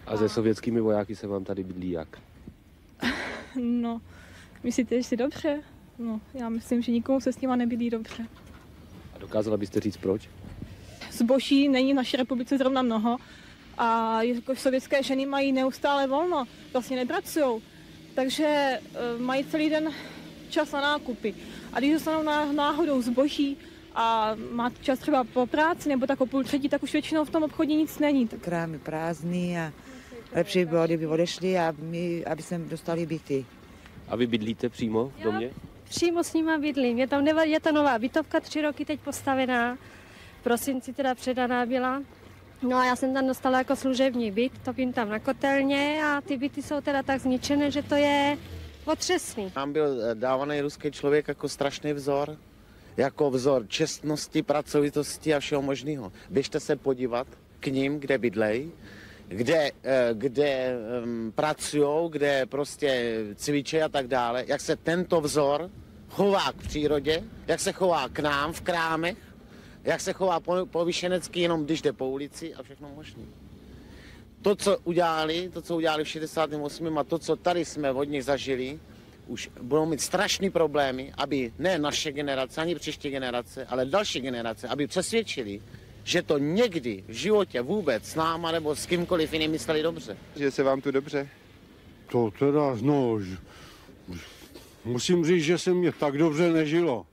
A se sovětskými vojáky se vám tady bydlí jak? No, myslíte, že dobře? No, já myslím, že nikomu se s nima nebydlí dobře. A dokázala byste říct proč? Zboží není v naší republice zrovna mnoho a jako sovětské ženy mají neustále volno, vlastně nepracují, takže mají celý den čas na nákupy. A když dostanou náhodou zboží a má čas třeba po práci nebo tak o půl třetí, tak už většinou v tom obchodě nic není. Krámy prázdný a lepší bylo, kdyby odešli a my, aby jsme dostali byty. A vy bydlíte přímo v domě? Přímo s nima bydlím. Je to nová bytovka, 3 roky teď postavená. V prosinci teda předaná byla. No a já jsem tam dostala jako služební byt, topím tam na kotelně a ty byty jsou teda tak zničené, že to je otřesný. Nám byl dávaný ruský člověk jako strašný vzor, jako vzor čestnosti, pracovitosti a všeho možného. Běžte se podívat k ním, kde bydlej, kde pracují, kde prostě cvičí a tak dále, jak se tento vzor chová k přírodě, jak se chová k nám v krámech, jak se chová povýšenecky jenom když jde po ulici a všechno možné. To, co udělali v 68. a to, co tady jsme od nich zažili, už budou mít strašný problémy, aby ne naše generace, ani příští generace, ale další generace, aby přesvědčili, že to někdy v životě vůbec s náma nebo s kýmkoliv jiným mysleli dobře. Že se vám tu dobře? To teda, no, musím říct, že se mě tak dobře nežilo.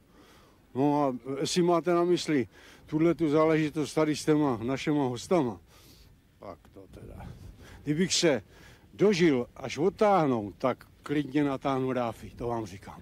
No a jestli máte na mysli tu záležitost tady s těma našima hostama, tak to teda. Kdybych se dožil až odtáhnout, tak klidně natáhnu ráfy, to vám říkám.